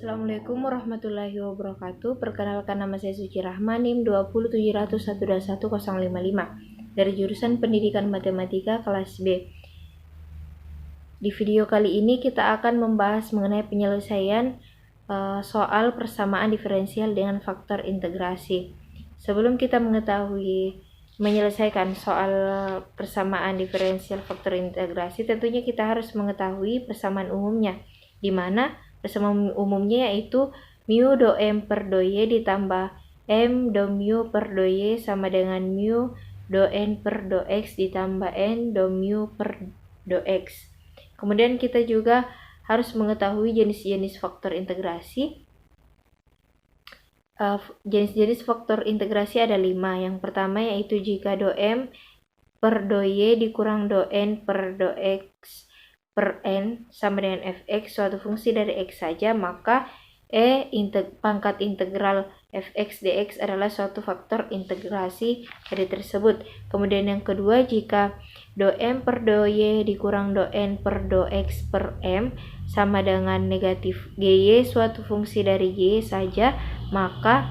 Assalamualaikum warahmatullahi wabarakatuh. Perkenalkan, nama saya Suci Rahma, NIM 20701211055 dari jurusan Pendidikan Matematika kelas B. Di video kali ini kita akan membahas mengenai penyelesaian soal persamaan diferensial dengan faktor integrasi. Sebelum kita menyelesaikan soal persamaan diferensial faktor integrasi, tentunya kita harus mengetahui persamaan umumnya, di mana persamaan umumnya yaitu mu do m per do y ditambah m do mu per do y sama dengan mu do n per do x ditambah n do mu per do x. Kemudian kita juga harus mengetahui jenis-jenis faktor integrasi. Jenis-jenis faktor integrasi ada 5. Yang pertama yaitu jika do m per do y dikurang do n per do x per n sama dengan fx, suatu fungsi dari x saja, maka pangkat integral fx dx adalah suatu faktor integrasi dari tersebut. Kemudian yang kedua, jika do m per do y dikurang do n per do x per m sama dengan negatif gy, suatu fungsi dari y saja, maka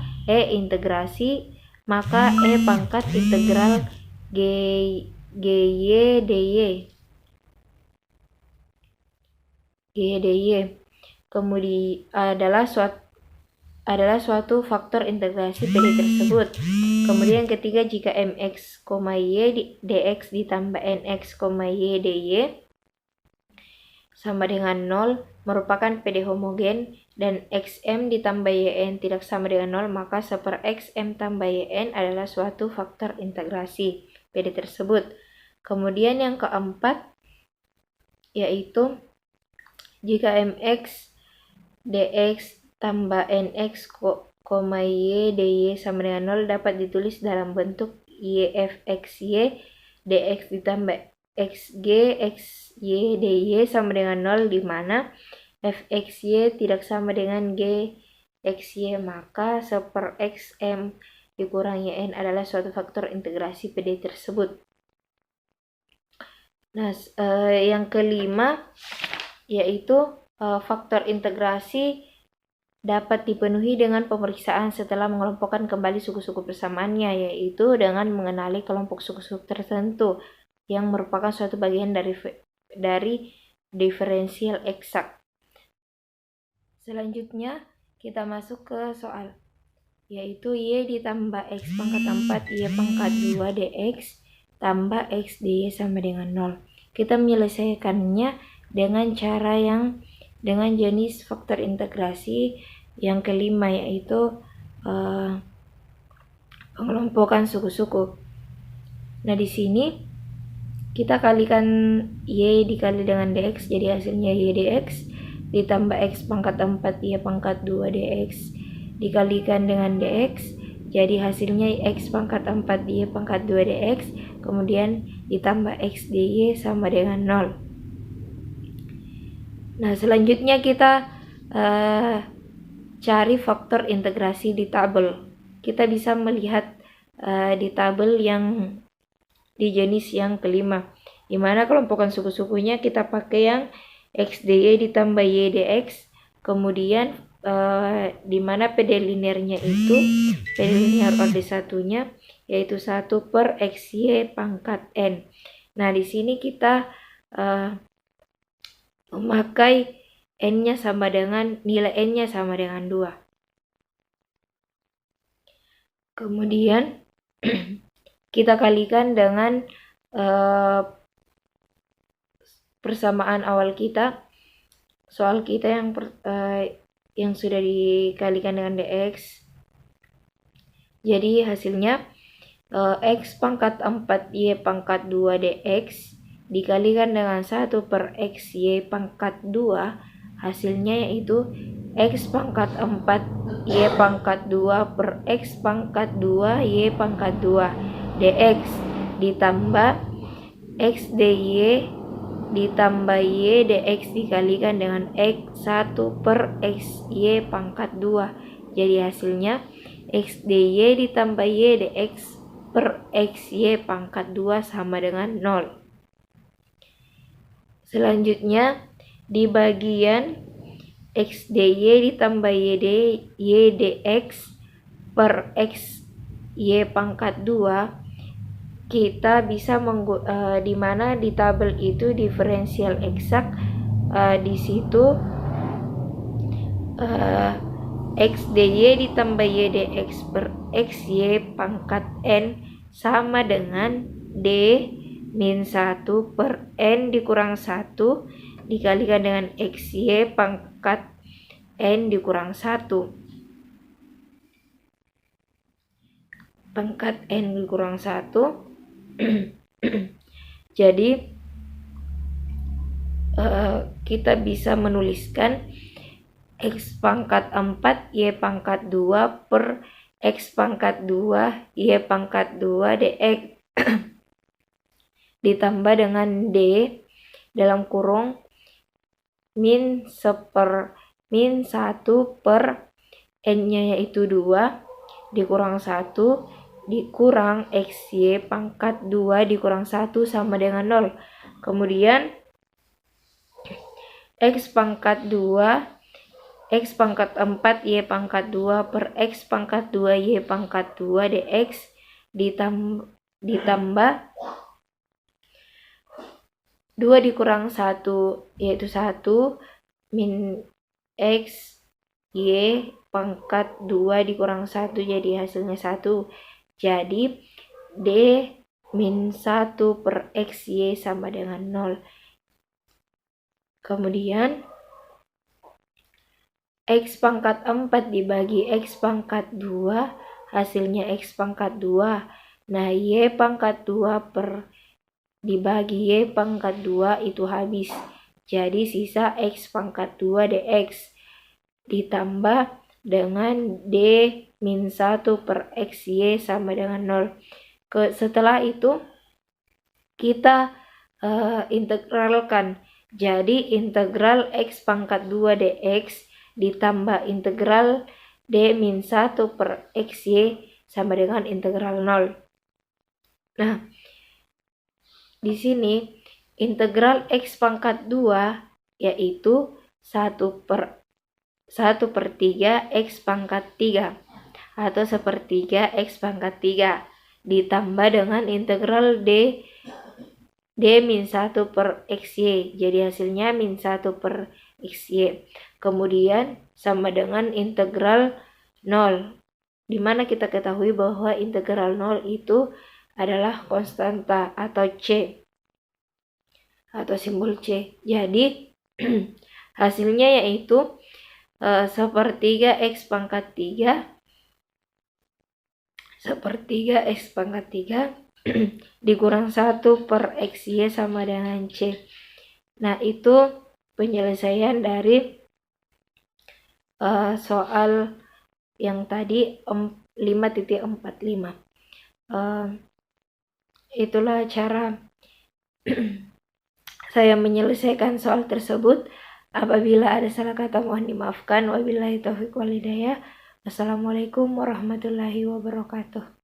pangkat integral gy dy kemudian adalah suatu faktor integrasi PD tersebut. Kemudian yang ketiga, jika mx, y dx ditambah nx, y dy sama dengan 0 merupakan PD homogen dan xm ditambah yn tidak sama dengan 0, maka 1/xm tambah yn adalah suatu faktor integrasi PD tersebut. Kemudian yang keempat yaitu jika mx dx tambah nx, y dy sama dengan 0 dapat ditulis dalam bentuk y fxy dx ditambah xg xy dy sama dengan 0, di mana fxy tidak sama dengan g xy, maka 1/xm dikurang yn adalah suatu faktor integrasi PD tersebut. Nah, yang kelima yaitu faktor integrasi dapat dipenuhi dengan pemeriksaan setelah mengelompokkan kembali suku-suku persamaannya, yaitu dengan mengenali kelompok suku-suku tertentu yang merupakan suatu bagian dari diferensial eksak. Selanjutnya kita masuk ke soal, yaitu y ditambah x pangkat 4 y pangkat 2 dx tambah x dy sama dengan 0. Kita menyelesaikannya dengan cara dengan jenis faktor integrasi yang kelima, yaitu pengelompokan suku-suku. Nah, di sini kita kalikan y dikali dengan dx, jadi hasilnya y dx ditambah x pangkat 4 y pangkat 2 dx dikalikan dengan dx, jadi hasilnya x pangkat 4 y pangkat 2 dx, kemudian ditambah x dy sama dengan 0. Nah, selanjutnya kita cari faktor integrasi di tabel. Kita bisa melihat di tabel yang di jenis yang kelima, di mana kelompokan suku-sukunya kita pakai yang x dy ditambah y dx, kemudian di mana PD linearnya itu PD linear order satunya yaitu 1/xy pangkat n. Nah, di sini kita memakai n-nya sama dengan nilai n-nya sama dengan 2. Kemudian kita kalikan dengan persamaan awal kita, soal kita yang sudah dikalikan dengan dx. Jadi hasilnya x pangkat 4 y pangkat 2 dx dikalikan dengan 1/xy pangkat 2, hasilnya yaitu x pangkat 4 y pangkat 2 per x pangkat 2 y pangkat 2 dx ditambah x dy ditambah y dx dikalikan dengan x 1/xy pangkat 2, jadi hasilnya x dy ditambah y dx per xy pangkat 2 sama dengan 0. Selanjutnya di bagian X dy ditambah y dx per X y pangkat 2, kita bisa di mana di tabel itu diferensial eksak, di situ X dy ditambah y dx per X y pangkat n sama dengan d min 1 per n dikurang 1 dikalikan dengan X y pangkat n dikurang 1 pangkat n dikurang 1. Jadi kita bisa menuliskan X pangkat 4 Y pangkat 2 per X pangkat 2 Y pangkat 2 dx ditambah dengan D dalam kurung min 1 per N-nya yaitu 2 dikurang 1 dikurang XY pangkat 2 dikurang 1 sama dengan 0. Kemudian X pangkat 2 X pangkat 4 Y pangkat 2 per X pangkat 2 Y pangkat 2 dx ditambah 2 dikurang 1 yaitu 1 min X Y pangkat 2 dikurang 1 jadi hasilnya 1. Jadi D min 1 per X Y sama dengan 0. Kemudian X pangkat 4 dibagi X pangkat 2 hasilnya X pangkat 2. Nah Y pangkat 2 per dibagi Y pangkat 2 itu habis. Jadi sisa X pangkat 2 dx ditambah dengan D min 1 per X Y sama dengan 0. Setelah itu kita integralkan. Jadi integral X pangkat 2 dx ditambah integral D min 1 per XY sama dengan integral 0. Nah, di sini integral X pangkat 2 yaitu 1 per 3 X pangkat 3 atau 1/3 X pangkat 3 ditambah dengan integral D min 1 per XY. Jadi hasilnya min 1 per XY. Kemudian sama dengan integral 0. Dimana kita ketahui bahwa integral 0 itu adalah konstanta atau C. Atau simbol C. Jadi hasilnya yaitu 1/3 X pangkat 3 1/3 X pangkat 3 dikurang 1 per XY sama dengan C. Nah itu penyelesaian dari soal yang tadi 5.45. Itulah cara saya menyelesaikan soal tersebut. Apabila ada salah kata mohon dimaafkan. Wabillahi taufiq wal hidayah. Wassalamualaikum warahmatullahi wabarakatuh.